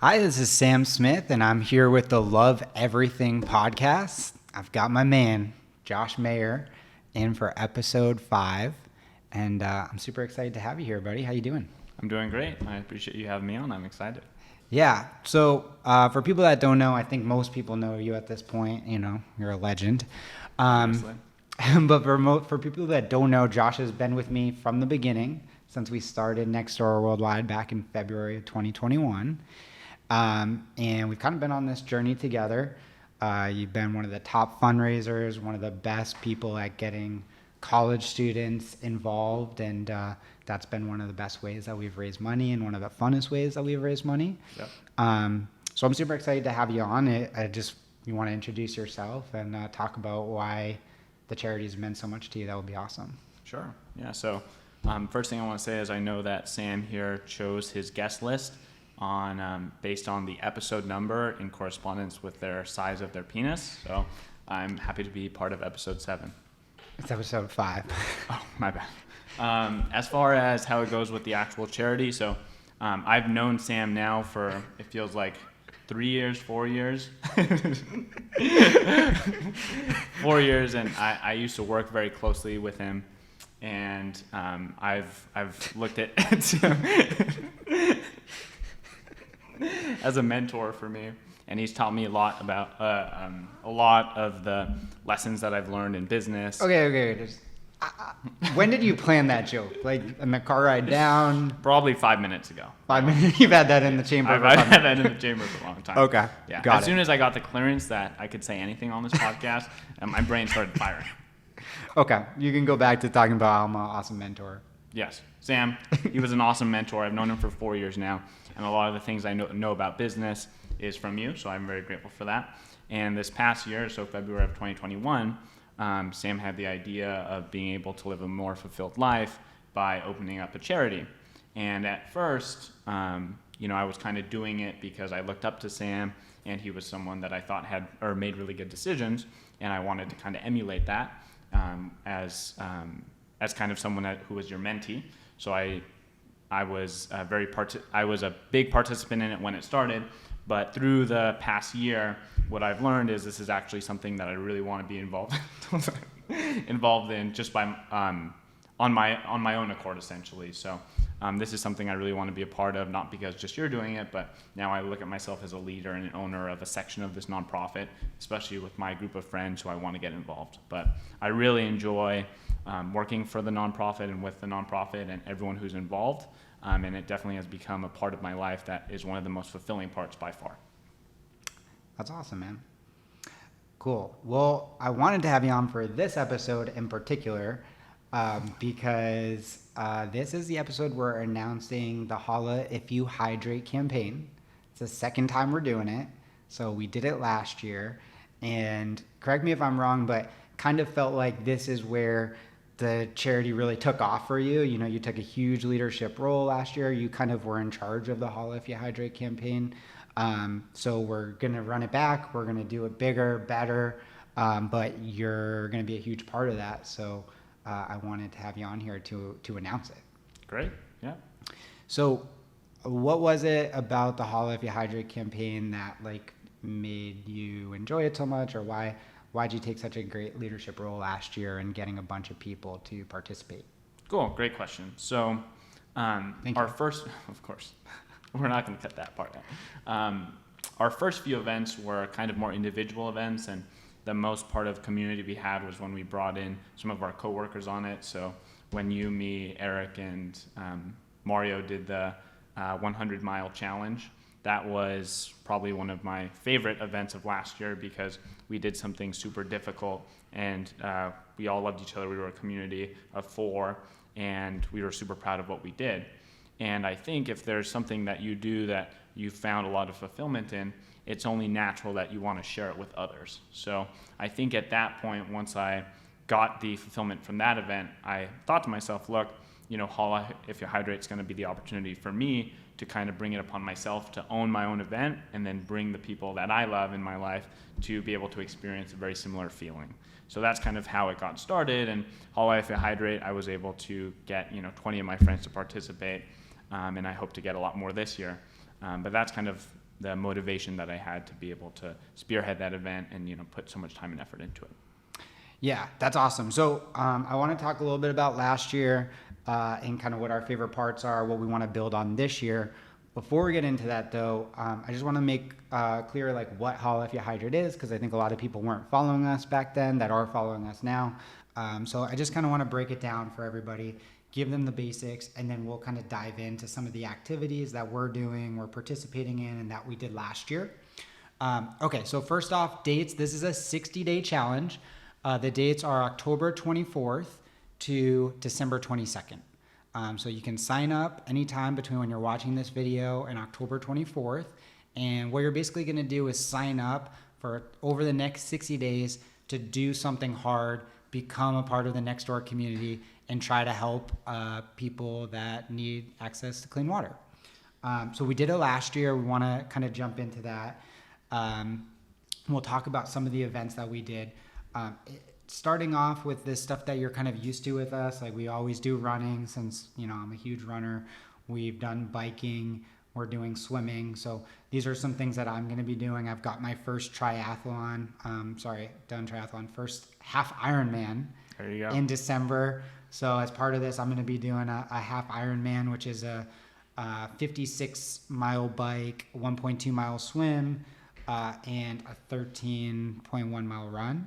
Hi, this is Sam Smith, and I'm here with the Love Everything podcast. I've got my man, Josh Mayer, in for episode 5, and I'm super excited to have you here, buddy. How you doing? I'm doing great. I appreciate you having me on. I'm excited. Yeah, so for people that don't know, I think most people know you at this point. You know, you're a legend. Honestly. But for people that don't know, Josh has been with me from the beginning since we started Nextdoor Worldwide back in February of 2021. And we've kind of been on this journey together. You've been one of the top fundraisers, one of the best people at getting college students involved, and that's been one of the best ways that we've raised money and one of the funnest ways that we've raised money. Yep. So I'm super excited to have you on. You want to introduce yourself and talk about why the charity's meant so much to you. That would be awesome. Sure. Yeah. So first thing I want to say is I know that Sam here chose his guest list on based on the episode number in correspondence with their size of their penis. So I'm happy to be part of episode 7. It's episode 5. Oh, my bad. As far as how it goes with the actual charity, so I've known Sam now for, it feels like 3 years, 4 years. 4 years, and I used to work very closely with him, and I've looked at as a mentor for me, and he's taught me a lot about a lot of the lessons that I've learned in business. Okay. When did you plan that joke? Like in the car ride down? Probably 5 minutes ago. 5 minutes? You've had that in the chamber I've for 5 had minutes. that in the chamber for a long time. Okay, Yeah. got As it. soon as I got the clearance that I could say anything on this podcast, my brain started firing. Okay, you can go back to talking about how I'm an awesome mentor. Yes, Sam, he was an awesome mentor. I've known him for 4 years now, and a lot of the things I know about business is from you, so I'm very grateful for that. And this past year, so February of 2021, Sam had the idea of being able to live a more fulfilled life by opening up a charity. And at first, I was kind of doing it because I looked up to Sam, and he was someone that I thought made really good decisions, and I wanted to kind of emulate that as kind of someone who was your mentee. So I was a big participant in it when it started, but through the past year, what I've learned is this is actually something that I really want to be involved in just by on my own accord, essentially. So this is something I really want to be a part of, not because just you're doing it, but now I look at myself as a leader and an owner of a section of this nonprofit, especially with my group of friends who I want to get involved. But I really enjoy working for the nonprofit and with the nonprofit and everyone who's involved. And it definitely has become a part of my life that is one of the most fulfilling parts by far. That's awesome, man. Cool. Well, I wanted to have you on for this episode in particular because this is the episode we're announcing the Holla If You Hydrate campaign. It's the second time we're doing it. So we did it last year. And correct me if I'm wrong, but kind of felt like this is where the charity really took off for you. You know, you took a huge leadership role last year. You kind of were in charge of the Holla If You Hydrate campaign. So we're going to run it back. We're going to do it bigger, better. But you're going to be a huge part of that. So I wanted to have you on here to announce it. Great. Yeah. So what was it about the Holla If You Hydrate campaign that made you enjoy it so much, or why'd you take such a great leadership role last year in getting a bunch of people to participate? Cool. Great question. So first, of course, we're not going to cut that part out. Our first few events were kind of more individual events, and the most part of community we had was when we brought in some of our coworkers on it. So when you, me, Eric, and Mario did the 100-mile challenge, that was probably one of my favorite events of last year because we did something super difficult, and we all loved each other. We were a community of 4, and we were super proud of what we did. And I think if there's something that you do that you found a lot of fulfillment in, it's only natural that you want to share it with others. So I think at that point, once I got the fulfillment from that event, I thought to myself, look, Holla If You Hydrate is going to be the opportunity for me to kind of bring it upon myself to own my own event and then bring the people that I love in my life to be able to experience a very similar feeling. So that's kind of how it got started. And Holla If You Hydrate, I was able to get 20 of my friends to participate, and I hope to get a lot more this year. But that's kind of the motivation that I had to be able to spearhead that event and, put so much time and effort into it. Yeah, that's awesome. So I want to talk a little bit about last year and kind of what our favorite parts are, what we want to build on this year. Before we get into that, though, I just want to make clear like what Holafia Hydrate is, because I think a lot of people weren't following us back then that are following us now. So I just kind of want to break it down for everybody, give them the basics, and then we'll kind of dive into some of the activities that we're doing, we're participating in, and that we did last year. Okay, so first off, dates. This is a 60-day challenge. The dates are October 24th to December 22nd. So you can sign up anytime between when you're watching this video and October 24th. And what you're basically going to do is sign up for over the next 60 days to do something hard, become a part of the Nextdoor community, and try to help people that need access to clean water. So we did it last year. We want to kind of jump into that. We'll talk about some of the events that we did. Starting off with this stuff that you're kind of used to with us, like we always do running since, I'm a huge runner. We've done biking, we're doing swimming. So these are some things that I'm going to be doing. I've got my first triathlon, first half Ironman There you go. in December. So as part of this, I'm going to be doing a half Ironman, which is a 56-mile bike, 1.2 mile swim, and a 13.1 mile run.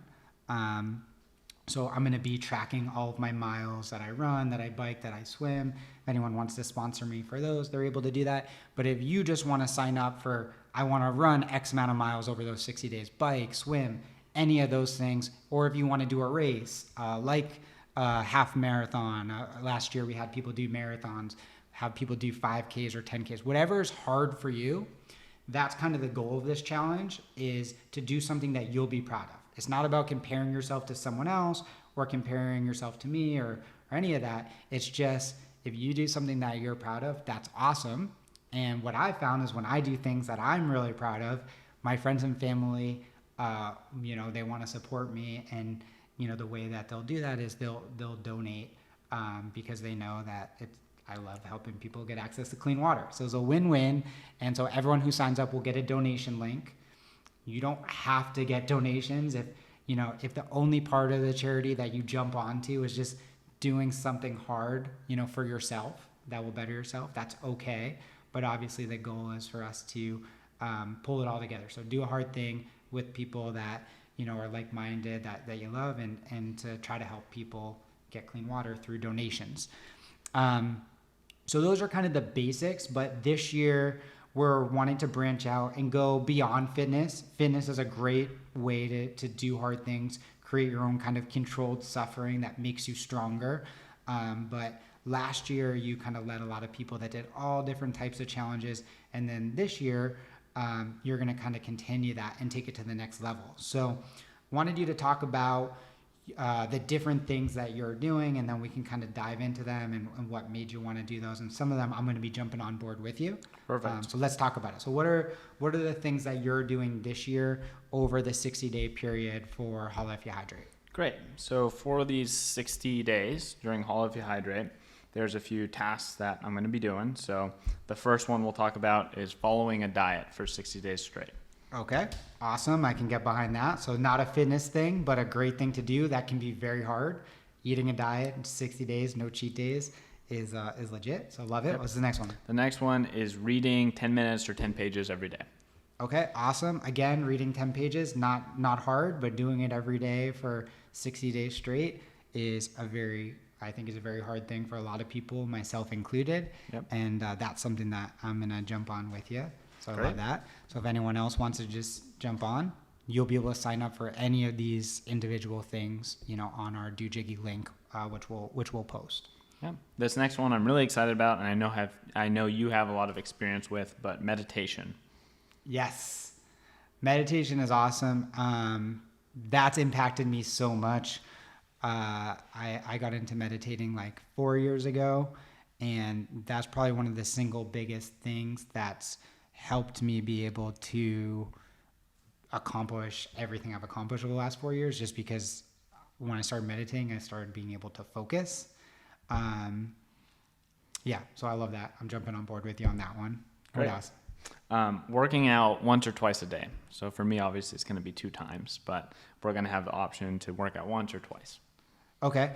So I'm going to be tracking all of my miles that I run, that I bike, that I swim. If anyone wants to sponsor me for those, they're able to do that. But if you just want to sign up for, I want to run X amount of miles over those 60 days, bike, swim, any of those things, or if you want to do a race, like half marathon. Last year we had people do marathons, have people do 5Ks or 10Ks, whatever is hard for you. That's kind of the goal of this challenge, is to do something that you'll be proud of. It's not about comparing yourself to someone else or comparing yourself to me or any of that. It's just, if you do something that you're proud of, that's awesome. And what I found is when I do things that I'm really proud of, my friends and family, they want to support me. And, the way that they'll do that is they'll donate because they know that I love helping people get access to clean water. So it's a win-win. And so everyone who signs up will get a donation link. You don't have to get donations if the only part of the charity that you jump onto is just doing something hard, for yourself that will better yourself. That's okay. But obviously the goal is for us to pull it all together. So do a hard thing with people that, are like-minded, that you love, and to try to help people get clean water through donations. So those are kind of the basics, but this year we're wanting to branch out and go beyond fitness. Fitness is a great way to do hard things, create your own kind of controlled suffering that makes you stronger. But last year you kind of led a lot of people that did all different types of challenges. And then this year, you're going to kind of continue that and take it to the next level. So wanted you to talk about the different things that you're doing, and then we can kind of dive into them and what made you want to do those. And some of them I'm going to be jumping on board with you. Perfect. So let's talk about it. So what are the things that you're doing this year over the 60-day period for Holafia Hydrate? Great. So for these 60 days during Holafia Hydrate, there's a few tasks that I'm going to be doing. So the first one we'll talk about is following a diet for 60 days straight. Okay, awesome. I can get behind that. So not a fitness thing, but a great thing to do. That can be very hard. Eating a diet in 60 days, no cheat days, is legit. So love it. Yep. What's the next one? The next one is reading 10 minutes or 10 pages every day. Okay, awesome. Again, reading 10 pages, not hard, but doing it every day for 60 days straight is a very hard thing for a lot of people, myself included. Yep. And that's something that I'm going to jump on with you. So Great. I love that. So if anyone else wants to just jump on, you'll be able to sign up for any of these individual things, on our Do Jiggy link, which we'll post. Yeah. This next one I'm really excited about, and I know you have a lot of experience with, but meditation. Yes. Meditation is awesome. That's impacted me so much. I got into meditating like 4 years ago, and that's probably one of the single biggest things that's helped me be able to accomplish everything I've accomplished over the last 4 years, just because when I started meditating, I started being able to focus. So I love that. I'm jumping on board with you on that one. Great. What else? Working out once or twice a day. So for me, obviously, it's going to be 2 times, but we're going to have the option to work out once or twice. Okay.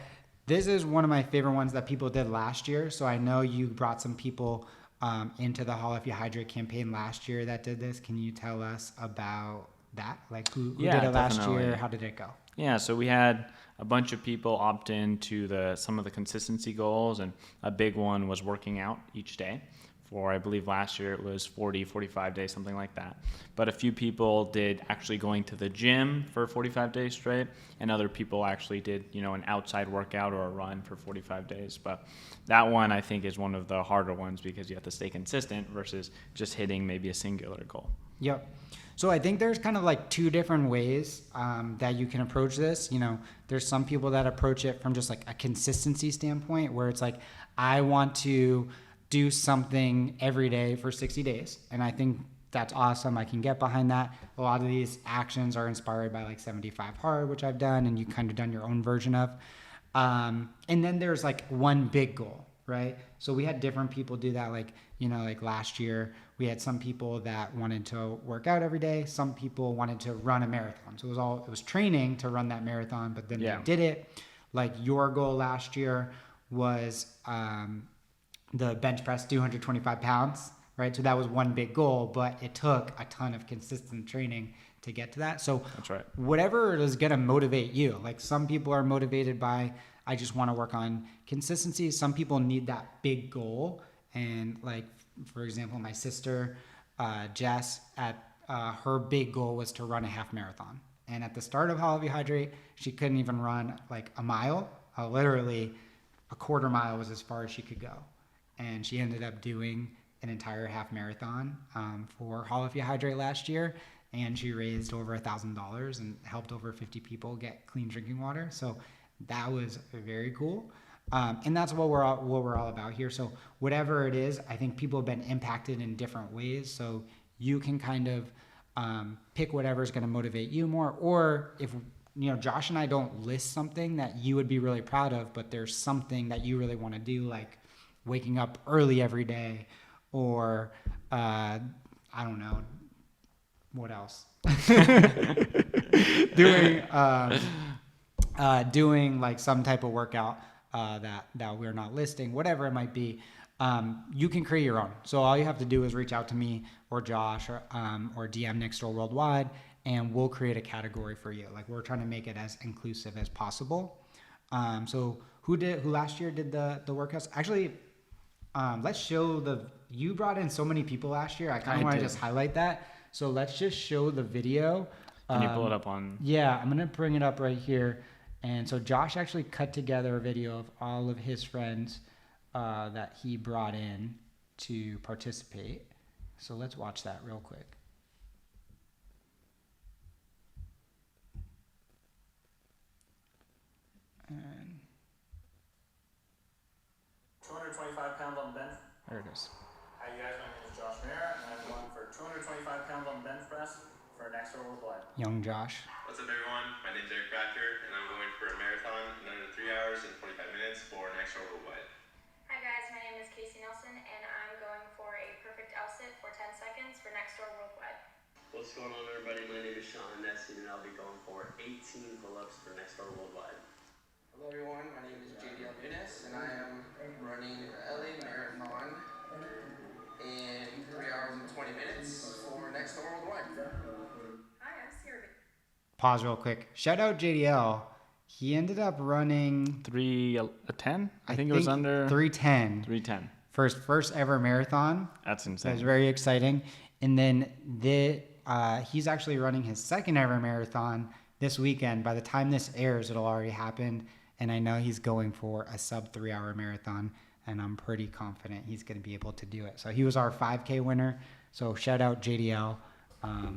This is one of my favorite ones that people did last year. So I know you brought some people into the Hall If You Hydrate campaign last year that did this. Can you tell us about that? Like who did it last definitely. year? How did it go? Yeah, so we had a bunch of people opt in to some of the consistency goals, and a big one was working out each day. For I believe last year it was 45 days, something like that. But a few people did actually going to the gym for 45 days straight, and other people actually did, an outside workout or a run for 45 days. But that one I think is one of the harder ones because you have to stay consistent versus just hitting maybe a singular goal. Yep. So I think there's kind of like 2 different ways that you can approach this. There's some people that approach it from just like a consistency standpoint where it's like, I want to do something every day for 60 days. And I think that's awesome. I can get behind that. A lot of these actions are inspired by like 75 Hard, which I've done, and you kind of done your own version of. And then there's like one big goal, right? So we had different people do that. Like last year, we had some people that wanted to work out every day. Some people wanted to run a marathon. So it was training to run that marathon, but then they did it. Like your goal last year was the bench press 225 pounds, right? So that was one big goal, but it took a ton of consistent training to get to that. So that's right. Whatever is going to motivate you. Like some people are motivated by, I just want to work on consistency. Some people need that big goal. And like, for example, my sister, Jess, her big goal was to run a half marathon. And at the start of Hall If You Hydrate, she couldn't even run like a mile. Literally a quarter mile was as far as she could go. And she ended up doing an entire half marathon for Hall If You Hydrate last year. And she raised over $1,000 and helped over 50 people get clean drinking water. So that was very cool. And that's what we're all about here. So whatever it is, I think people have been impacted in different ways. So you can kind of pick whatever is going to motivate you more. Or if, Josh and I don't list something that you would be really proud of, but there's something that you really want to do, like waking up early every day, or I don't know, what else? doing like some type of workout that we're not listing, whatever it might be. You can create your own. So all you have to do is reach out to me or Josh or DM Nextdoor Worldwide, and we'll create a category for you. Like we're trying to make it as inclusive as possible. So who last year did the workouts? Actually, let's show you brought in so many people last year. I kind of want to just highlight that. So let's just show the video. Can you pull it up on? Yeah, I'm going to bring it up right here. And so Josh actually cut together a video of all of his friends that he brought in to participate. So let's watch that real quick. And 225 pounds on the bench. There it is. Hi you guys, my name is Josh Mayer, and I'm going for 225 pounds on the bench press for Nextdoor Worldwide. Young Josh. What's up everyone, my name is Eric Cracker, and I'm going for a marathon in under 3 hours and 45 minutes for Nextdoor Worldwide. Hi guys, my name is Casey Nelson, and I'm going for a perfect L-sit for 10 seconds for Nextdoor Worldwide. What's going on everybody, my name is Sean Nessie, and I'll be going for 18 pull-ups for Nextdoor Worldwide. Hello everyone, my name is JDL Nunes, and I am running the LA Marathon in 3 hours and 20 minutes for Nextdoor Worldwide. Hi, I'm Sierra. Pause real quick. Shout out JDL. He ended up running 3:10. I think it was under 3:10. 3:10. First ever marathon. That's That insane. was very exciting. And then he's actually running his second ever marathon this weekend. By the time this airs, it'll already happen. And I know he's going for a sub 3 hour marathon, and I'm pretty confident he's going to be able to do it. So he was our 5K winner. So shout out JDL.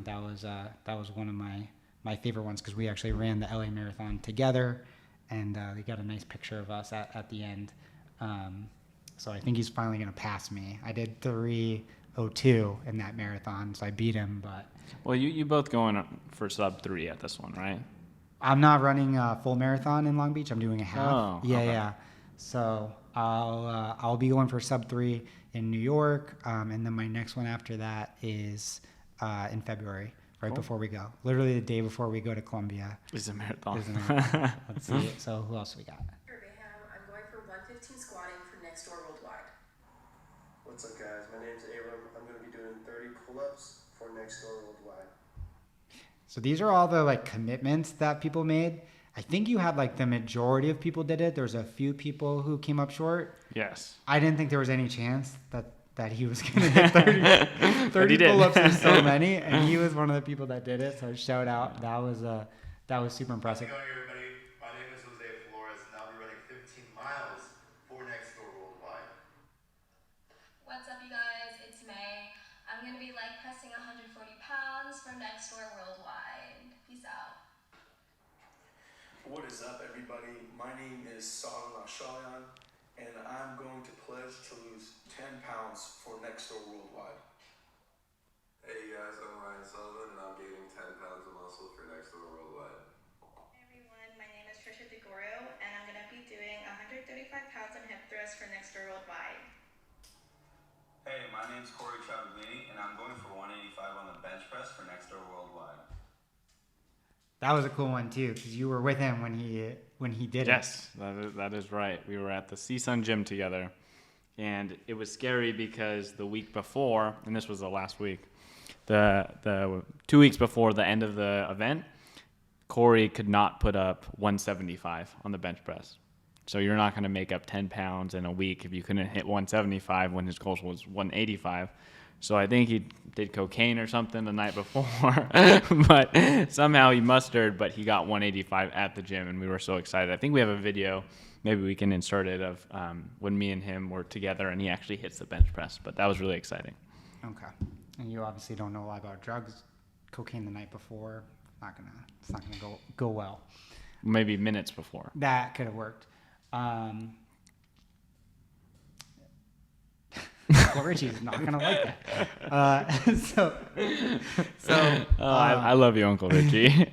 That was one of my favorite ones because we actually ran the LA Marathon together, and we got a nice picture of us at the end. So I think he's finally going to pass me. I did 3:02 in that marathon, so I beat him. But Well, you both going for sub 3 at this one, right? I'm not running a full marathon in Long Beach. I'm doing a half. Oh, yeah, okay. yeah. So I'll be going for sub 3 in New York, and then my next one after that is in February, right before we go. Literally the day before we go to Colombia. It's a marathon. Is a marathon. Let's see. So who else we got? I'm going for 115 squatting for next door worldwide. What's up, guys? My name's Abram. I'm going to be doing 30 pull-ups for next door worldwide. So these are all the like commitments that people made. I think you had like the majority of people did it. There's a few people who came up short. Yes. I didn't think there was any chance that he was going to hit 30, 30 did. pull-ups. There's so many, and he was one of the people that did it. So shout out. That was super impressive. How's it going, everybody? My name is Jose Flores, and I'll be running 15 miles for next door worldwide. What's up, you guys? It's May. I'm gonna be leg pressing 140 pounds for next door worldwide. Peace out. What is up, everybody? My name is Salah Shayan, and I'm going to pledge to lose 10 pounds for next door worldwide. Hey guys, I'm Ryan Sullivan, and I'm gaining 10 pounds of muscle for next door worldwide. Hey everyone, my name is Trisha DeGorio, and I'm gonna be doing 135 pounds on hip thrust for next door worldwide. Hey, my name's Corey Travaglini, and I'm going for 185 on the bench press for next door worldwide. That was a cool one too, because you were with him when he did it. Yes, that is right. We were at the CSUN gym together, and it was scary because the week before, and this was the last week, the 2 weeks before the end of the event, Corey could not put up 175 on the bench press. So you're not going to make up 10 pounds in a week if you couldn't hit 175 when his goal was 185. So I think he did cocaine or something the night before, but somehow he mustered, but he got 185 at the gym, and we were so excited. I think we have a video, maybe we can insert it, of when me and him were together and he actually hits the bench press, but that was really exciting. Okay. And you obviously don't know a lot about drugs. Cocaine the night before, it's not gonna go well. Maybe minutes before. That could have worked. Well, Richie's not gonna like that. I love you, Uncle Richie.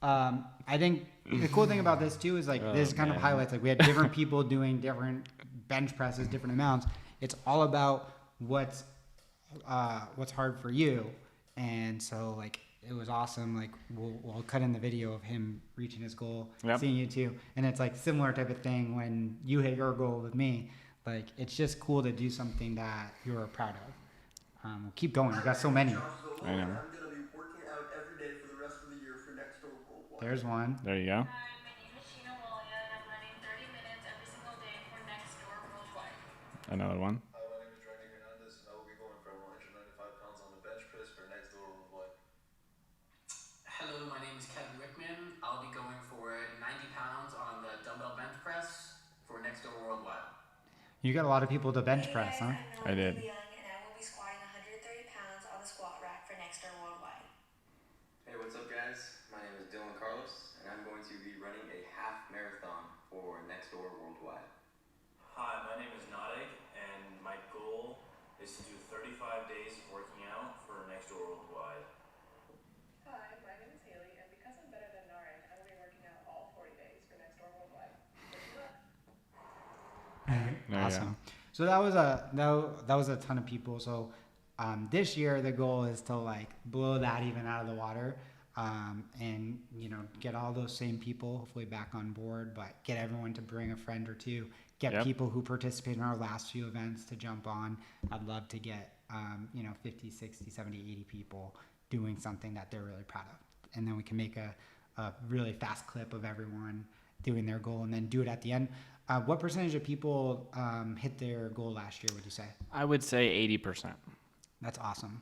I think the cool thing about this too is like this kind of highlights like we had different people doing different bench presses, different amounts. It's all about what's hard for you, and so like it was awesome. Like we'll cut in the video of him reaching his goal, seeing you too, and it's like similar type of thing when you hit your goal with me. Like, it's just cool to do something that you're proud of. Keep going. We've got so many. I know. I'm going to be working out every day for the rest of the year for next door worldwide. There's one. There you go. Hi, my name is Sheena Walia, and I'm running 30 minutes every single day for next door worldwide. Another one. Hi, my name is Randy Hernandez, and I will be going for 195 pounds on the bench press for next door worldwide. Hello, my name is Kevin Rickman. I'll be going for 90 pounds on the dumbbell bench press for next door worldwide. You got a lot of people to bench press, huh? I did. Young, and I will be squatting 130 pounds on the squat rack for next door worldwide. Hey, what's up, guys? My name is Dylan Carlos, and I'm going to be running a half marathon for next door worldwide. Hi, my name is Nadig, and my goal is to do 35 days of working out for next door worldwide. Hi, my name is Haley, and because I'm better than Narek, I will be working out all 40 days for next door worldwide. Awesome. So that was a ton of people. So this year the goal is to like blow that even out of the water, and get all those same people hopefully back on board, but get everyone to bring a friend or two. Get people who participated in our last few events to jump on. I'd love to get 50, 60, 70, 80 people doing something that they're really proud of, and then we can make a really fast clip of everyone doing their goal, and then do it at the end. What percentage of people hit their goal last year, would you say? I would say 80%. That's awesome.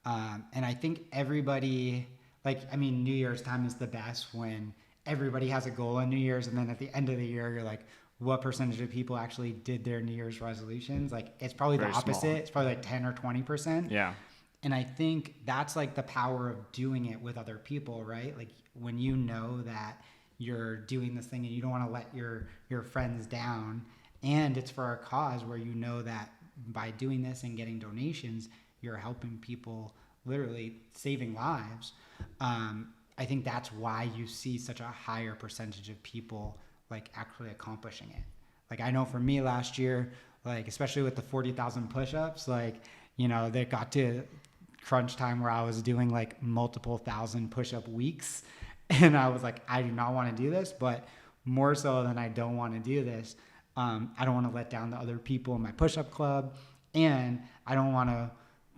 And I think everybody, New Year's time is the best when everybody has a goal on New Year's, and then at the end of the year, you're like, what percentage of people actually did their New Year's resolutions? Like, it's probably Very the opposite. small. It's probably like 10 or 20%. Yeah. And I think that's like the power of doing it with other people, right? Like when you know that you're doing this thing and you don't want to let your friends down, and it's for a cause where you know that by doing this and getting donations, you're helping people, literally saving lives. I think that's why you see such a higher percentage of people like actually accomplishing it. Like I know for me last year, like especially with the 40,000 push-ups, like, they got to crunch time where I was doing like multiple thousand push-up weeks. And I was like, I do not want to do this, but more so than I don't want to do this, I don't want to let down the other people in my push-up club. And I don't want to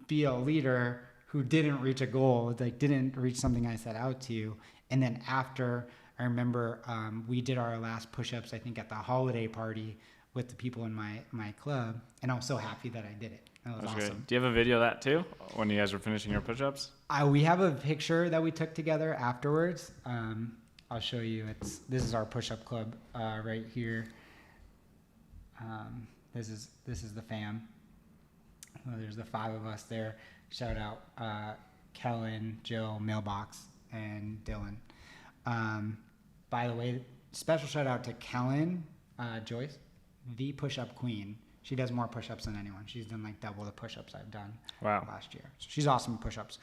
be a leader who didn't reach a goal, like didn't reach something I set out to. And then after, I remember we did our last push-ups, I think at the holiday party with the people in my club. And I was so happy that I did it. That was awesome. Great. Do you have a video of that too, when you guys were finishing your push-ups? We have a picture that we took together afterwards. I'll show you. This is our push-up club right here. This is the fam. There's the 5 of us there. Shout out Kellen, Joe, Mailbox, and Dylan. By the way, special shout out to Kellen Joyce, the push-up queen. She does more push-ups than anyone. She's done like double the push-ups I've done last year. So she's awesome at push-ups.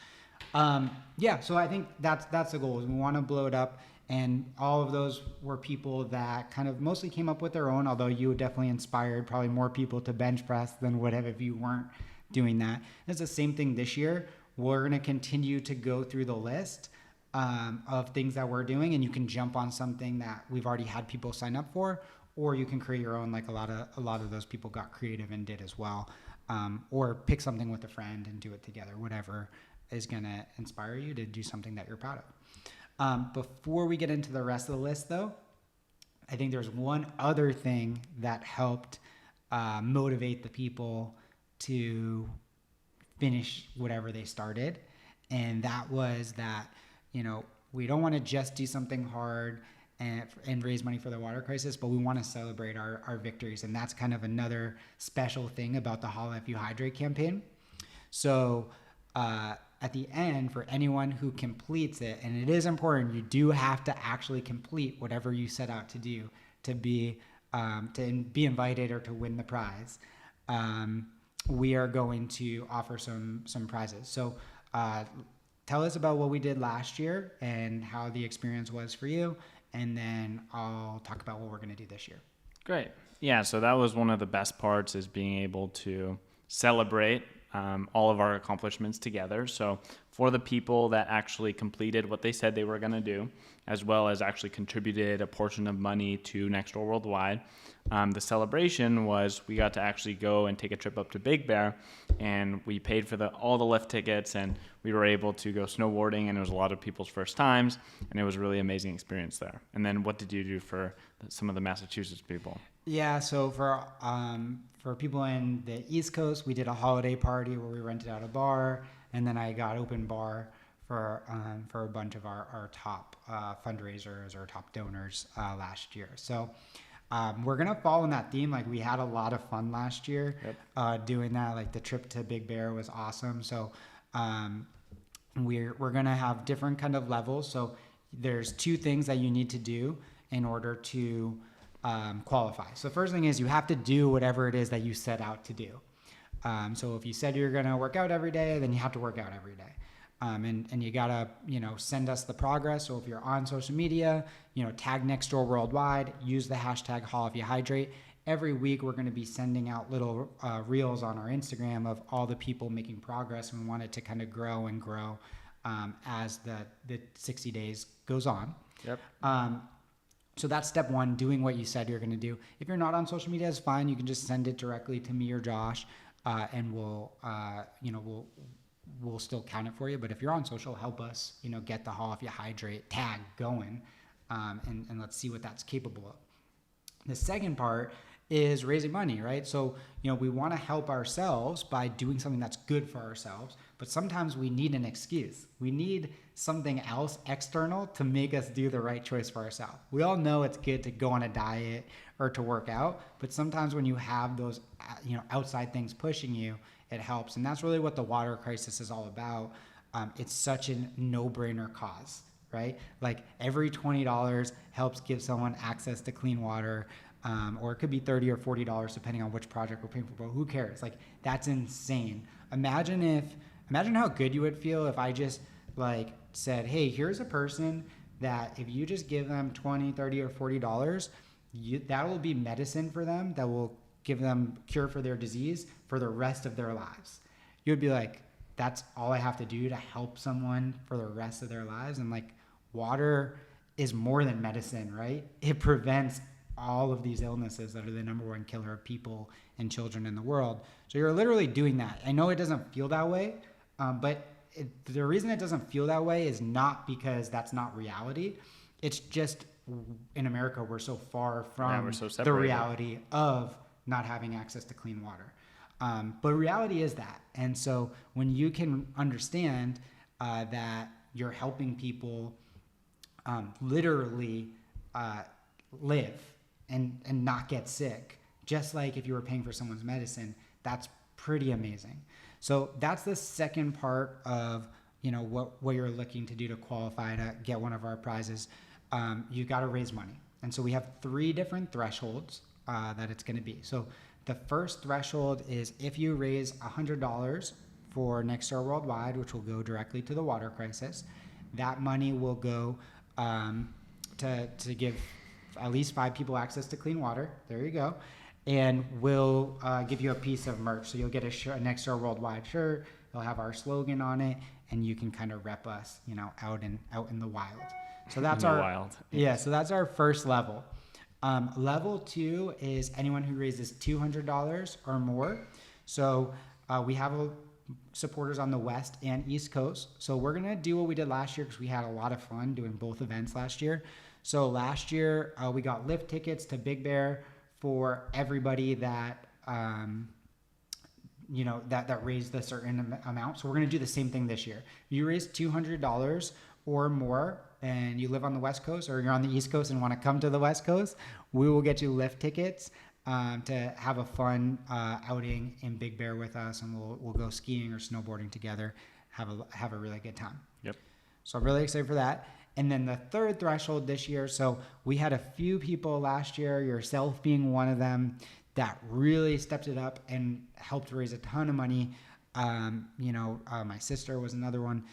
So I think that's the goal. Is we want to blow it up. And all of those were people that kind of mostly came up with their own, although you definitely inspired probably more people to bench press than would have if you weren't doing that. It's the same thing this year. We're going to continue to go through the list of things that we're doing, and you can jump on something that we've already had people sign up for, or you can create your own, like a lot of those people got creative and did as well. Or pick something with a friend and do it together, whatever is going to inspire you to do something that you're proud of. Before we get into the rest of the list, though, I think there's one other thing that helped motivate the people to finish whatever they started. And that was that, we don't want to just do something hard and raise money for the water crisis, but we want to celebrate our victories. And that's kind of another special thing about the Holla If You Hydrate campaign. So at the end, for anyone who completes it, and it is important, you do have to actually complete whatever you set out to do to be invited or to win the prize. We are going to offer some prizes. So tell us about what we did last year and how the experience was for you, and then I'll talk about what we're going to do this year. Great. Yeah, so that was one of the best parts, is being able to celebrate all of our accomplishments together. So for the people that actually completed what they said they were going to do, as well as actually contributed a portion of money to Next Door Worldwide, the celebration was we got to actually go and take a trip up to Big Bear, and we paid for all the lift tickets, and we were able to go snowboarding, and it was a lot of people's first times, and it was a really amazing experience there. And then what did you do for some of the Massachusetts people? Yeah, so for people in the East Coast, we did a holiday party where we rented out a bar, and then I got open bar for a bunch of our top fundraisers or top donors last year. So we're gonna follow in that theme. Like, we had a lot of fun last year doing that. Like, the trip to Big Bear was awesome. So we're gonna have different kind of levels. So there's 2 things that you need to do in order to qualify. So the first thing is you have to do whatever it is that you set out to do. So if you said you're going to work out every day, then you have to work out every day. And you got to, send us the progress. So if you're on social media, tag Next Door Worldwide, use the hashtag Holla If You Hydrate. Every week we're going to be sending out little reels on our Instagram of all the people making progress, and we want it to kind of grow and grow as the 60 days goes on. Yep. So that's step 1, doing what you said you're going to do. If you're not on social media, it's fine. You can just send it directly to me or Josh, and we'll still count it for you. But if you're on social, help us, get the Holla If You Hydrate tag going, and let's see what that's capable of. The second part is raising money, right? So, we want to help ourselves by doing something that's good for ourselves, but sometimes we need an excuse. We need something else external to make us do the right choice for ourselves. We all know it's good to go on a diet or to work out, but sometimes when you have those, outside things pushing you, it helps. And that's really what the water crisis is all about. It's such a no-brainer cause, right? Like, every $20 helps give someone access to clean water. Or it could be $30 or $40 depending on which project we're paying for, but who cares? Like, that's insane. Imagine how good you would feel if I just said, hey, here's a person that if you just give them $20, $30, or $40, that will be medicine for them that will give them cure for their disease for the rest of their lives. You would be like, that's all I have to do to help someone for the rest of their lives. And like, water is more than medicine, right? It prevents all of these illnesses that are the number one killer of people and children in the world. So you're literally doing that. I know it doesn't feel that way, but the reason it doesn't feel that way is not because that's not reality. It's just in America, we're so far from the reality of not having access to clean water. But reality is that. And so when you can understand that you're helping people literally live and not get sick, just like if you were paying for someone's medicine, that's pretty amazing. So that's the second part of, you know, what you're looking to do to qualify to get one of our prizes. You got to raise money. And so we have 3 different thresholds that it's going to be. So the first threshold is if you raise $100 for Nextdoor Worldwide, which will go directly to the water crisis, that money will go to give at least 5 people access to clean water. There you go. And we'll give you a piece of merch. So you'll get a Nextdoor Worldwide shirt. It'll have our slogan on it, and you can kind of rep us, you know, out in the wild. So that's so that's our first level. Level 2 is anyone who raises $200 or more. So we have supporters on the West and East Coast. So we're going to do what we did last year because we had a lot of fun doing both events last year. So last year we got lift tickets to Big Bear for everybody that, you know, that raised a certain amount. So we're going to do the same thing this year. If you raise $200 or more and you live on the West Coast or you're on the East Coast and want to come to the West Coast, we will get you lift tickets to have a fun outing in Big Bear with us, and we'll go skiing or snowboarding together, have a really good time. Yep. So I'm really excited for that. And then the third threshold this year, so we had a few people last year, yourself being one of them, that really stepped it up and helped raise a ton of money. My sister was another one.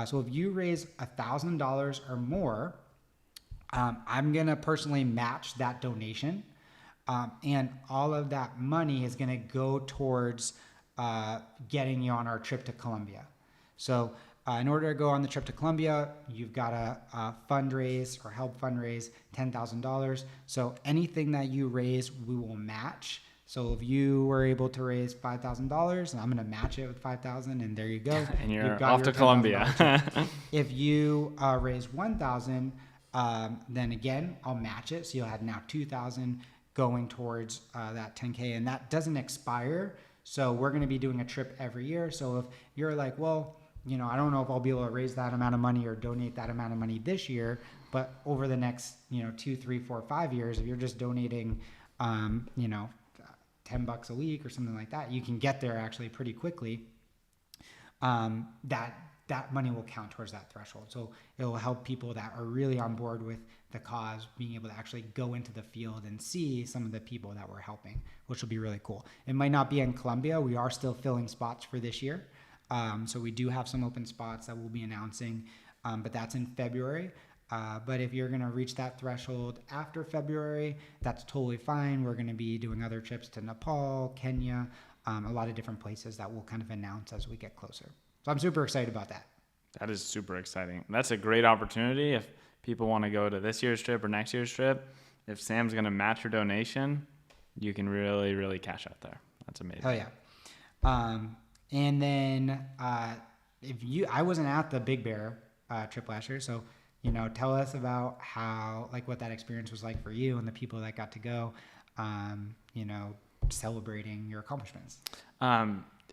So if you raise $1,000 or more, I'm going to personally match that donation. And all of that money is going to go towards getting you on our trip to Colombia. So in order to go on the trip to Colombia, you've got to fundraise or help fundraise $10,000. So anything that you raise, we will match. So if you were able to raise $5,000, I'm going to match it with $5,000, and there you go. And you're off to Colombia. If you raise $1,000, then again, I'll match it. So you'll have now $2,000 going towards that 10K, and that doesn't expire. So we're going to be doing a trip every year. So if you're like, well, you know, I don't know if I'll be able to raise that amount of money or donate that amount of money this year, but over the next, 2, 3, 4, 5 years, if you're just donating, $10 a week or something like that, you can get there actually pretty quickly. That money will count towards that threshold. So it will help people that are really on board with the cause being able to actually go into the field and see some of the people that we're helping, which will be really cool. It might not be in Colombia. We are still filling spots for this year. So we do have some open spots that we'll be announcing, but that's in February. But if you're going to reach that threshold after February, that's totally fine. We're going to be doing other trips to Nepal, Kenya, a lot of different places that we'll kind of announce as we get closer. So I'm super excited about that. That is super exciting. That's a great opportunity. If people want to go to this year's trip or next year's trip, if Sam's going to match your donation, you can really, really cash out there. That's amazing. Oh, yeah. And then I wasn't at the Big Bear trip last year, so tell us about what that experience was like for you and the people that got to go, celebrating your accomplishments.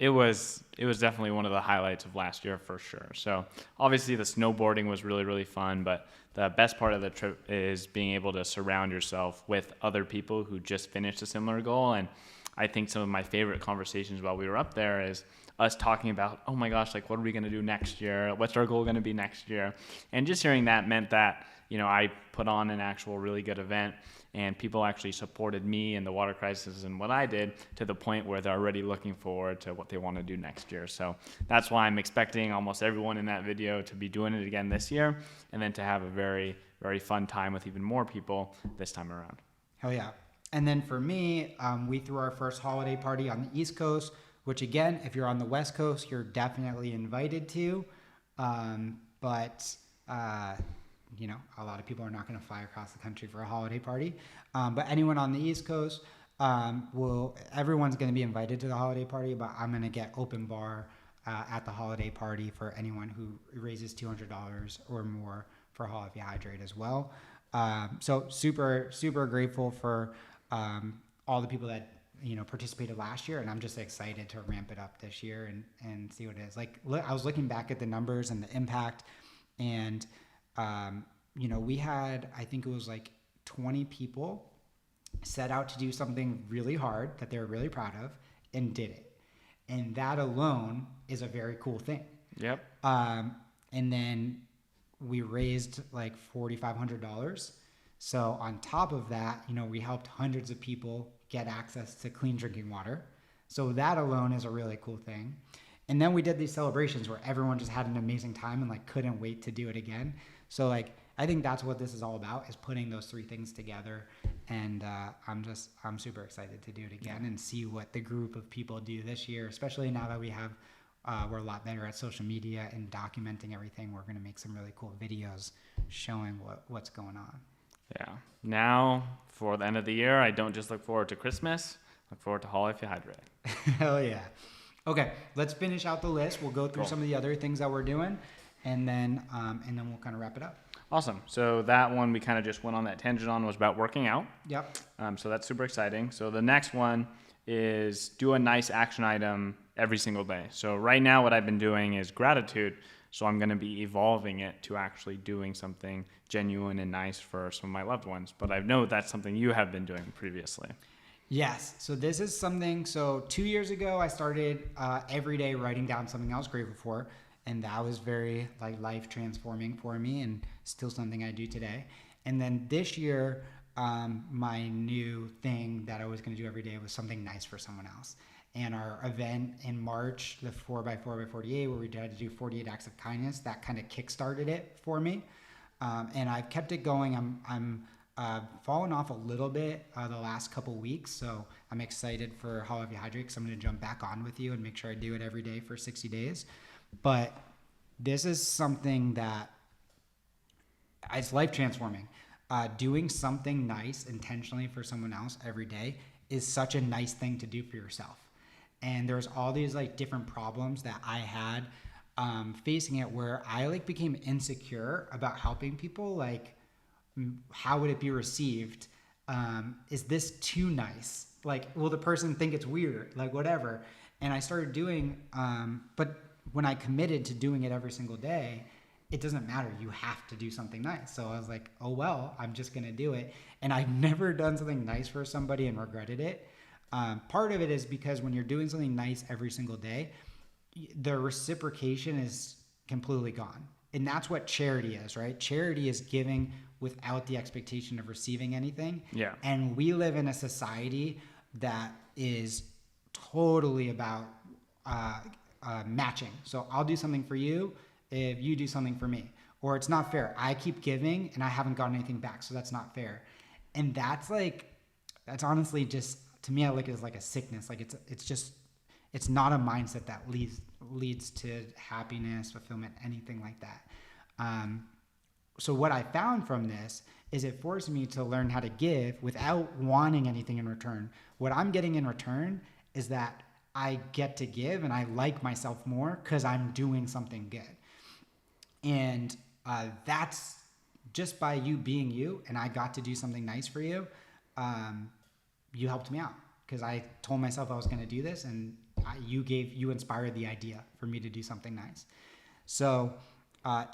It was definitely one of the highlights of last year for sure. So obviously the snowboarding was really, really fun, but the best part of the trip is being able to surround yourself with other people who just finished a similar goal. And I think some of my favorite conversations while we were up there is us talking about, oh my gosh, what are we going to do next year? What's our goal going to be next year? And just hearing that meant that, I put on an actual really good event, and people actually supported me and the water crisis and what I did to the point where they're already looking forward to what they want to do next year. So that's why I'm expecting almost everyone in that video to be doing it again this year, and then to have a very, very fun time with even more people this time around. Hell yeah. And then for me, we threw our first holiday party on the East Coast, which again, if you're on the West Coast, you're definitely invited to. But a lot of people are not going to fly across the country for a holiday party. But anyone on the East Coast, everyone's going to be invited to the holiday party, but I'm going to get open bar at the holiday party for anyone who raises $200 or more for Hall If You Hydrate as well. So super, super grateful for all the people that participated last year, and I'm just excited to ramp it up this year and see what it is. Like, I was looking back at the numbers and the impact, and we had, I think it was like 20 people set out to do something really hard that they were really proud of and did it, and that alone is a very cool thing. Yep. And then we raised like $4,500. So on top of that, we helped hundreds of people get access to clean drinking water. So that alone is a really cool thing. And then we did these celebrations where everyone just had an amazing time and like couldn't wait to do it again. So like, I think that's what this is all about, is putting those three things together. And I'm super excited to do it again and see what the group of people do this year, especially now that we're a lot better at social media and documenting everything. We're going to make some really cool videos showing what's going on. Yeah. Now, for the end of the year, I don't just look forward to Christmas. Look forward to Hall If You Hydrate. Hell yeah. Okay, let's finish out the list. We'll go through some of the other things that we're doing, and then we'll kind of wrap it up. Awesome. So that one we kind of just went on that tangent on was about working out. Yep. So that's super exciting. So the next one is do a nice action item every single day. So right now what I've been doing is gratitude. So I'm going to be evolving it to actually doing something genuine and nice for some of my loved ones. But I know that's something you have been doing previously. Yes. So this is something, 2 years ago, I started every day writing down something I was grateful for. And that was very life transforming for me, and still something I do today. And then this year, my new thing that I was going to do every day was something nice for someone else. And our event in March, the 4x4x48, where we had to do 48 acts of kindness, that kind of kickstarted it for me. And I've kept it going. I'm fallen off a little bit the last couple weeks, so I'm excited for Hall If You Hydrate, because I'm going to jump back on with you and make sure I do it every day for 60 days. But this is something that it's life transforming. Doing something nice intentionally for someone else every day is such a nice thing to do for yourself. And there's all these different problems that I had facing it, where I became insecure about helping people. How would it be received? Is this too nice? Will the person think it's weird? Whatever. And I started doing, but when I committed to doing it every single day, it doesn't matter. You have to do something nice. So I was like, oh, well, I'm just going to do it. And I've never done something nice for somebody and regretted it. Part of it is because when you're doing something nice every single day, the reciprocation is completely gone. And that's what charity is, right? Charity is giving without the expectation of receiving anything. Yeah. And we live in a society that is totally about matching. So I'll do something for you if you do something for me. Or it's not fair. I keep giving and I haven't gotten anything back, so that's not fair. And that's honestly just, to me, I look at it as a sickness. It's not a mindset that leads to happiness, fulfillment, anything like that. So what I found from this is it forced me to learn how to give without wanting anything in return. What I'm getting in return is that I get to give and I like myself more because I'm doing something good. And that's just by you being you, and I got to do something nice for you. You helped me out because I told myself I was going to do this, and you inspired the idea for me to do something nice. So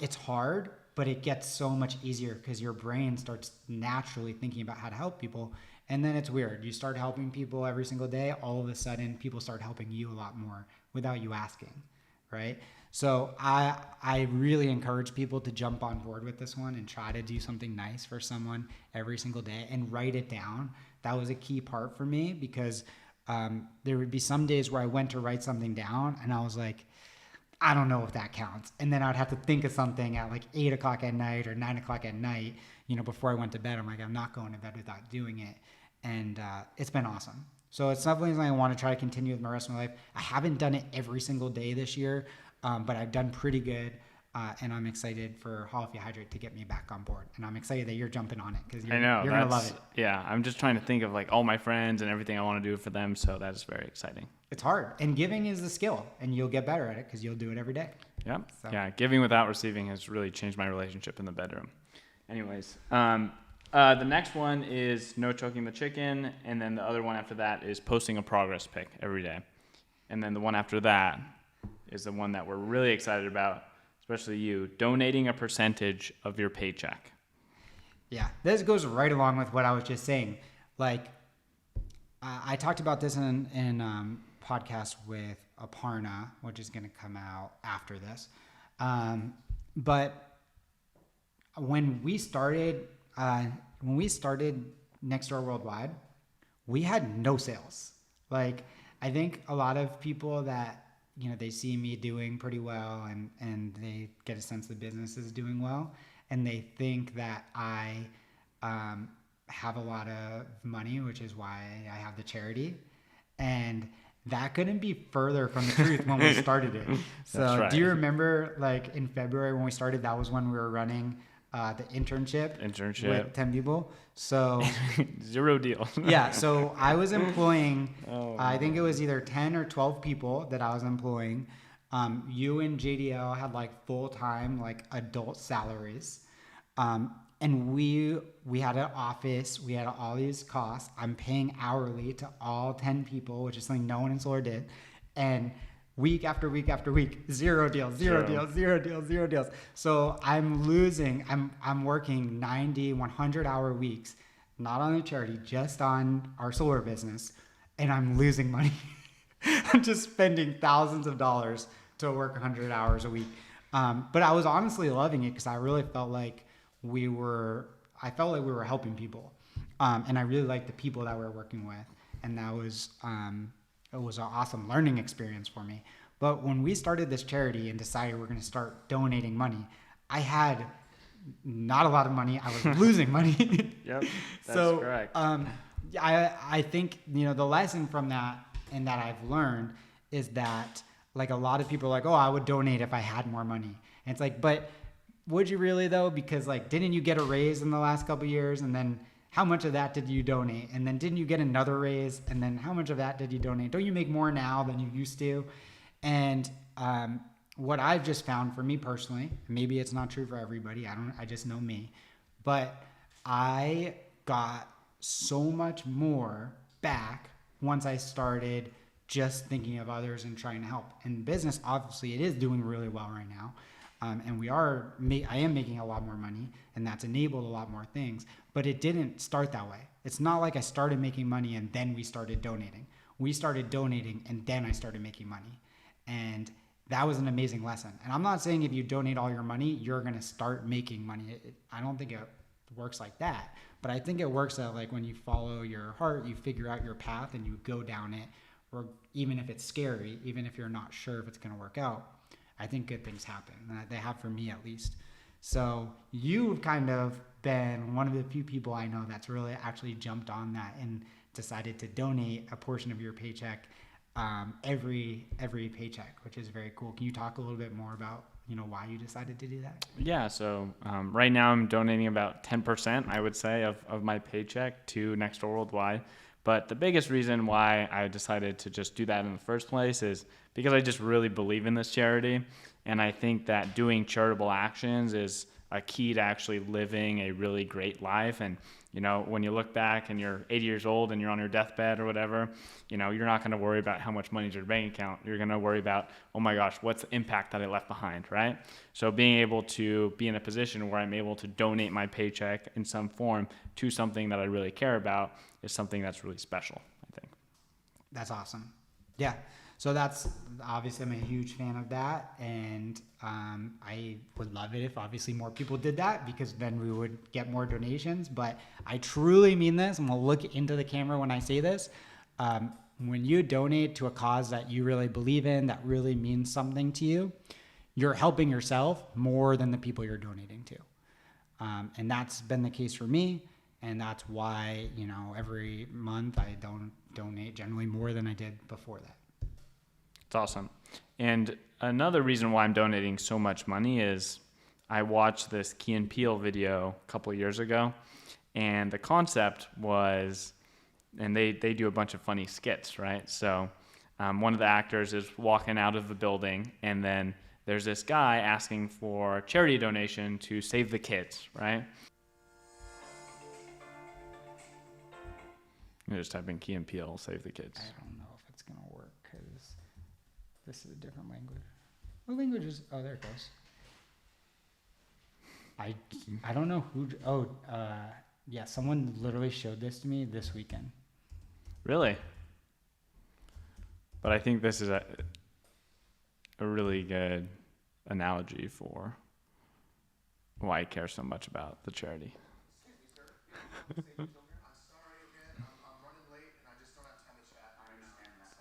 it's hard, but it gets so much easier because your brain starts naturally thinking about how to help people. And then it's weird. You start helping people every single day. All of a sudden, people start helping you a lot more without you asking, right? So I really encourage people to jump on board with this one and try to do something nice for someone every single day and write it down. That was a key part for me because there would be some days where I went to write something down and I was like, I don't know if that counts. And then I'd have to think of something at 8 o'clock at night or 9 o'clock at night, before I went to bed. I'm like, I'm not going to bed without doing it. and it's been awesome. So it's definitely something I want to try to continue with my rest of my life. I haven't done it every single day this year, but I've done pretty good. And I'm excited for Hall If You Hydrate to get me back on board. And I'm excited that you're jumping on it because you're going to love it. Yeah, I'm just trying to think of like all my friends and everything I want to do for them. So that is very exciting. It's hard. And giving is the skill. And you'll get better at it because you'll do it every day. Yep. So. Yeah, giving without receiving has really changed my relationship in the bedroom. Anyways, the next one is no choking the chicken. And then the other one after that is posting a progress pic every day. And then the one after that is the one that we're really excited about, especially you, donating a percentage of your paycheck. Yeah, this goes right along with what I was just saying. Like, I talked about this in podcast with Aparna, which is going to come out after this. But when we started Nextdoor Worldwide, we had no sales. Like, I think a lot of people that, they see me doing pretty well and they get a sense the business is doing well. And they think that I have a lot of money, which is why I have the charity. And that couldn't be further from the truth when we started it. So right. Do you remember like in February when we started, that was when we were running the internship with 10 people. So zero deal. Yeah. So I was employing, I think it was either 10 or 12 people that I was employing. You and JDL had like full-time, like adult salaries. And we had an office, we had all these costs. I'm paying hourly to all 10 people, which is something no one in solar did. And week after week after week, zero deals. So I'm losing, I'm working 90, 100 hour weeks, not on the charity, just on our solar business. And I'm losing money. I'm just spending thousands of dollars to work 100 hours a week. But I was honestly loving it because I really felt like we were helping people. And I really liked the people that we were working with. And that was, it was an awesome learning experience for me. But when we started this charity and decided we're going to start donating money, I had not a lot of money. I was losing money. Yep, that's correct. I think, the lesson from that and that I've learned is that like a lot of people are like, oh, I would donate if I had more money. And it's like, but would you really though? Because like, didn't you get a raise in the last couple of years? And then how much of that did you donate? And then didn't you get another raise? And then how much of that did you donate? Don't you make more now than you used to? And what I've just found for me personally, maybe it's not true for everybody. I just know me, but I got so much more back once I started just thinking of others and trying to help. And business, obviously, it is doing really well right now. And I am making a lot more money, and that's enabled a lot more things, but it didn't start that way. It's not like I started making money and then we started donating. We started donating and then I started making money. And that was an amazing lesson. And I'm not saying if you donate all your money, you're going to start making money. I don't think it works like that, but I think it works that like when you follow your heart, you figure out your path and you go down it, or even if it's scary, even if you're not sure if it's going to work out, I think good things happen. They have for me at least. So you've kind of been one of the few people I know that's really actually jumped on that and decided to donate a portion of your paycheck every paycheck, which is very cool. Can you talk a little bit more about why you decided to do that? Yeah, so right now I'm donating about 10%, I would say, of my paycheck to Nextdoor Worldwide. But the biggest reason why I decided to just do that in the first place is because I just really believe in this charity. And I think that doing charitable actions is a key to actually living a really great life. And, when you look back and you're 80 years old and you're on your deathbed or whatever, you're not going to worry about how much money's in your bank account. You're going to worry about, oh my gosh, what's the impact that I left behind, right? So being able to be in a position where I'm able to donate my paycheck in some form to something that I really care about is something that's really special, I think. That's awesome. Yeah. So that's obviously, I'm a huge fan of that. And I would love it if obviously more people did that, because then we would get more donations. But I truly mean this, and we'll look into the camera when I say this. When you donate to a cause that you really believe in, that really means something to you, you're helping yourself more than the people you're donating to. And that's been the case for me. And that's why, you know, every month I don't donate generally more than I did before that. It's awesome. And another reason why I'm donating so much money is I watched this Key and Peele video a couple of years ago, and the concept was, and they do a bunch of funny skits, right? So one of the actors is walking out of the building, and then there's this guy asking for charity donation to save the kids, right? You just type in Key and Peele, save the kids. I don't know if it's going to work because this is a different language. What language is, oh, there it goes. I don't know who, yeah, someone literally showed this to me this weekend. Really? But I think this is a really good analogy for why I care so much about the charity. I'm sorry again. I'm running late and I just don't have time to chat. I understand that.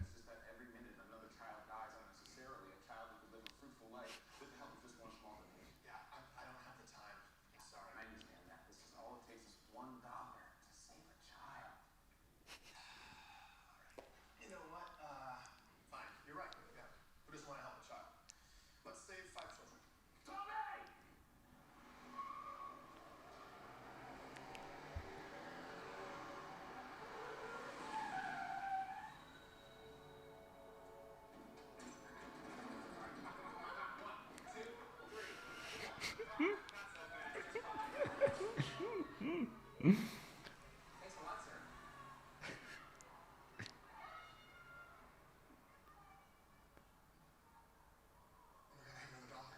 It's just that every minute another child dies unnecessarily. A child who could live a fruitful life with the help of just one small donation. Yeah, I don't have the time. I'm sorry. I understand that. This is all it takes is $1 to save a child. All right. You know what? Fine. You're right. Yeah. We just want to help a child. Let's save 5 children. Tommy! Thanks a lot, sir. I have another dollar.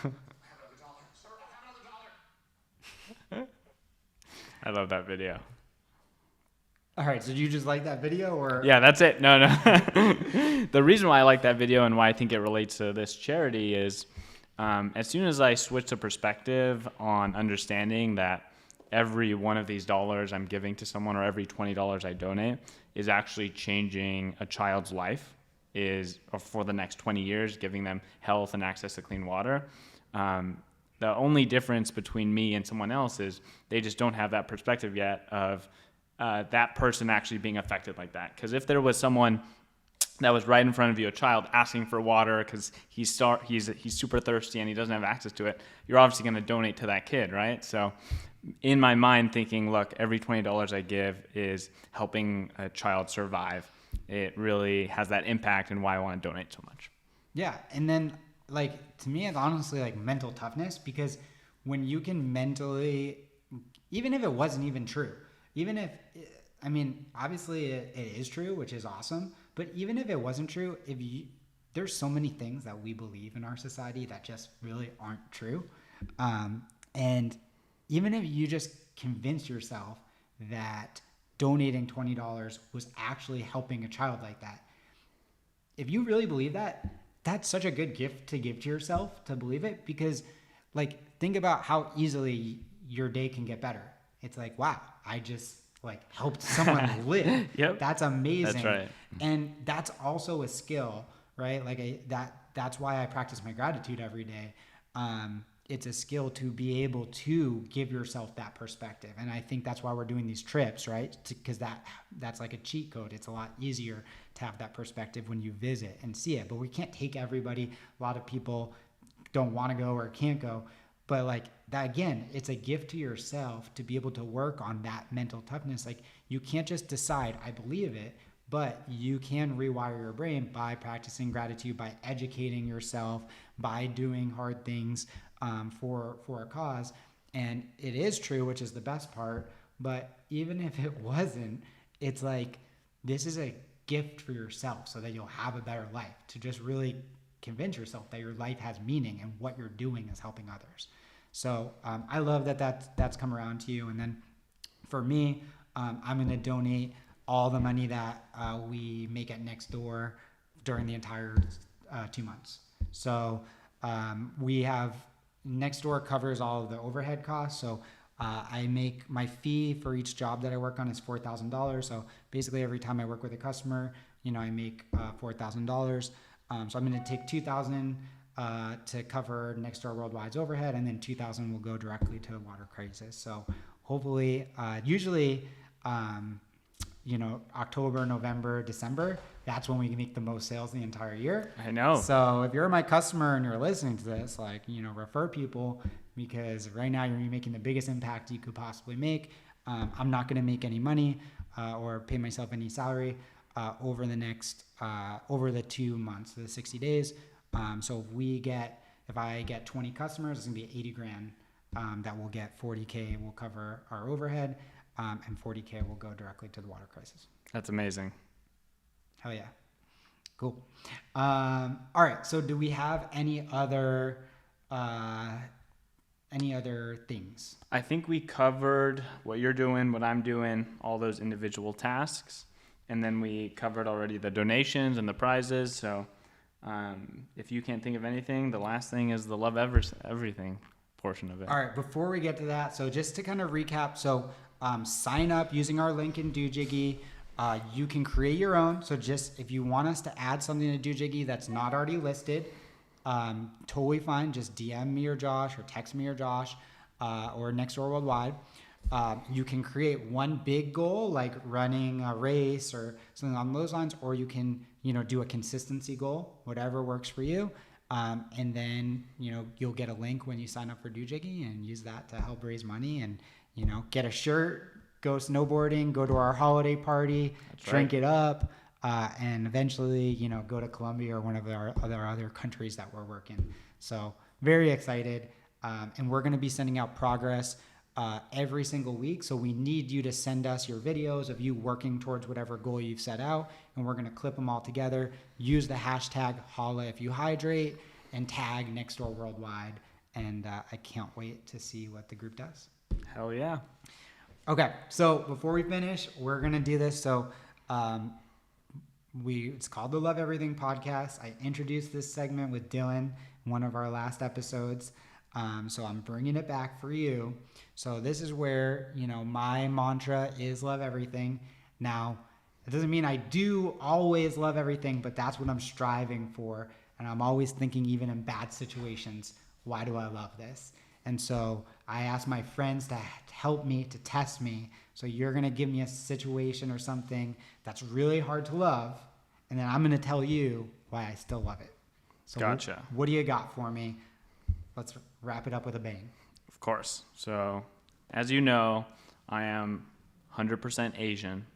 I have another dollar. Sir, I have another dollar. I love that video. All right, so did you just like that video or? Yeah, that's it. No. The reason why I like that video and why I think it relates to this charity is as soon as I switch the perspective on understanding that every one of these dollars I'm giving to someone or every $20 I donate is actually changing a child's life, is for the next 20 years, giving them health and access to clean water. The only difference between me and someone else is they just don't have that perspective yet of that person actually being affected like that. Because if there was someone that was right in front of you, a child asking for water because he's super thirsty and he doesn't have access to it, you're obviously going to donate to that kid, right? So in my mind thinking, look, every $20 I give is helping a child survive. It really has that impact and why I want to donate so much. Yeah, and then like to me it's honestly like mental toughness, because when you can mentally, even if it wasn't even true, even if, I mean, obviously it is true, which is awesome, but even if it wasn't true, there's so many things that we believe in our society that just really aren't true. And even if you just convince yourself that donating $20 was actually helping a child like that, if you really believe that, that's such a good gift to give to yourself to believe it, because like think about how easily your day can get better. It's like, wow, I just like helped someone live. Yep. That's amazing. That's right. And that's also a skill, right? Like that's why I practice my gratitude every day. It's a skill to be able to give yourself that perspective. And I think that's why we're doing these trips, right? Because that's like a cheat code. It's a lot easier to have that perspective when you visit and see it. But we can't take everybody. A lot of people don't want to go or can't go. But like that, again, it's a gift to yourself to be able to work on that mental toughness. Like you can't just decide, I believe it, but you can rewire your brain by practicing gratitude, by educating yourself, by doing hard things for a cause. And it is true, which is the best part. But even if it wasn't, it's like this is a gift for yourself so that you'll have a better life, to just really convince yourself that your life has meaning and what you're doing is helping others. So I love that's come around to you. And then for me, I'm going to donate all the money that we make at Nextdoor during the entire 2 months. So we have Nextdoor covers all of the overhead costs. So I make my fee for each job that I work on is $4,000. So basically every time I work with a customer, I make $4,000. So I'm going to take $2,000 to cover Nextdoor Worldwide's overhead, and then $2,000 will go directly to the water crisis. So hopefully, usually, October, November, December, that's when we make the most sales the entire year. I know. So if you're my customer and you're listening to this, refer people, because right now you're making the biggest impact you could possibly make. I'm not going to make any money or pay myself any salary over the 2 months, the 60 days. So if I get 20 customers, it's going to be 80 grand that will get. 40K will cover our overhead, and 40K will go directly to the water crisis. That's amazing. Hell yeah. Cool. All right. So do we have any other things? I think we covered what you're doing, what I'm doing, all those individual tasks. And then we covered already the donations and the prizes. So if you can't think of anything, the last thing is the love everything portion of it. All right. Before we get to that, so just to kind of recap. So sign up using our link in Dojiggy. You can create your own. So just if you want us to add something to Dojiggy that's not already listed, totally fine. Just DM me or Josh, or text me or Josh, or Nextdoor Worldwide. You can create one big goal, like running a race or something along those lines, or you can, do a consistency goal, whatever works for you. And then, you'll get a link when you sign up for Dojiggy, and use that to help raise money and, get a shirt, go snowboarding, go to our holiday party, drink it up, and eventually, go to Colombia or one of our other countries that we're working. So very excited. And we're going to be sending out progress every single week. So we need you to send us your videos of you working towards whatever goal you've set out, and we're going to clip them all together. Use the hashtag HollaIfYouHydrate and tag Nextdoor Worldwide. And I can't wait to see what the group does. Hell yeah. Okay, so before we finish, we're going to do this. So it's called the Love Everything Podcast. I introduced this segment with Dylan in one of our last episodes. So I'm bringing it back for you. So this is where, my mantra is love everything. Now, it doesn't mean I do always love everything, but that's what I'm striving for. And I'm always thinking, even in bad situations, why do I love this? And so I ask my friends to help me, to test me. So you're going to give me a situation or something that's really hard to love, and then I'm going to tell you why I still love it. So Gotcha. What do you got for me? Let's wrap it up with a bang. Of course. So, as you know, I am 100% Asian.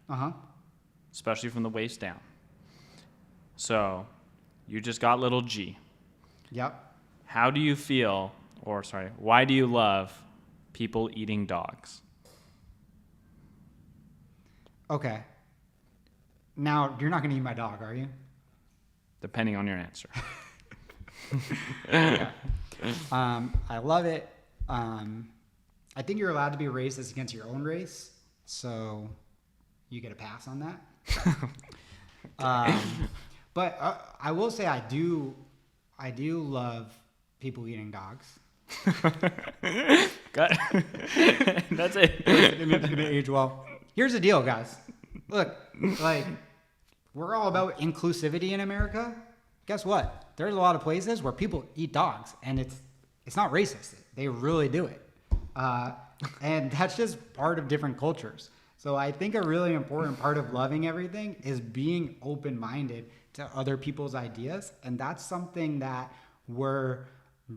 Especially from the waist down. So, you just got little G. Yep. How do you feel, why do you love people eating dogs? Okay. Now, you're not going to eat my dog, are you? Depending on your answer. Yeah. I love it. I think you're allowed to be racist against your own race, so you get a pass on that. But I will say I do love people eating dogs. Got it. That's it. It's gonna age well. Here's the deal, guys. Look, we're all about inclusivity in America. Guess what? There's a lot of places where people eat dogs, and it's not racist. They really do it. And that's just part of different cultures. So I think a really important part of loving everything is being open-minded to other people's ideas. And that's something that we're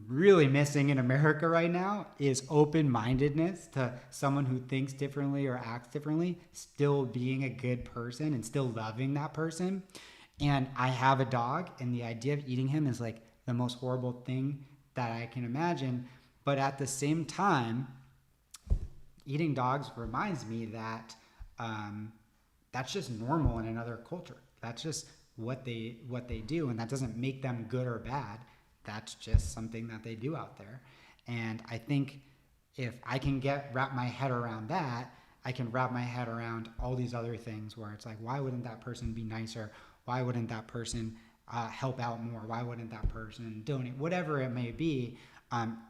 really missing in America right now, is open-mindedness to someone who thinks differently or acts differently, still being a good person and still loving that person. And I have a dog, and the idea of eating him is like the most horrible thing that I can imagine. But at the same time, eating dogs reminds me that that's just normal in another culture. That's just what they do, and that doesn't make them good or bad. That's just something that they do out there. And I think if I can wrap my head around that, I can wrap my head around all these other things where it's like, why wouldn't that person be nicer? Why wouldn't that person help out more? Why wouldn't that person donate? Whatever it may be,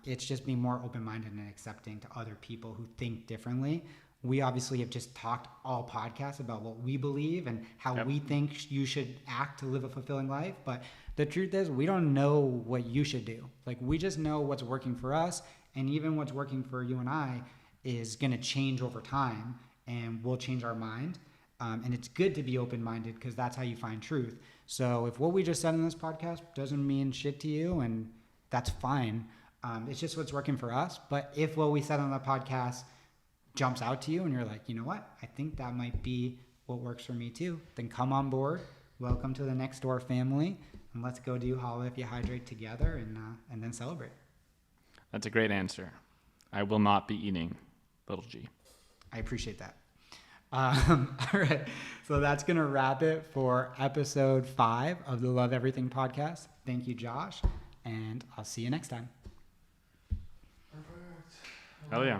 it's just being more open-minded and accepting to other people who think differently. We obviously have just talked all podcasts about what we believe and how we think you should act to live a fulfilling life. But the truth is, we don't know what you should do. Like, we just know what's working for us, and even what's working for you and I is going to change over time, and we'll change our mind. And it's good to be open-minded, because that's how you find truth. So if what we just said in this podcast doesn't mean shit to you, and that's fine. It's just what's working for us. But if what we said on the podcast jumps out to you and you're like, you know what, I think that might be what works for me too, then come on board. Welcome to the Next Door family, and let's go do Holla If You Hydrate together, and then celebrate. That's a great answer. I will not be eating Little G. I appreciate that. All right. So that's going to wrap it for episode 5 of the Love Everything podcast. Thank you, Josh. And I'll see you next time. Hell yeah.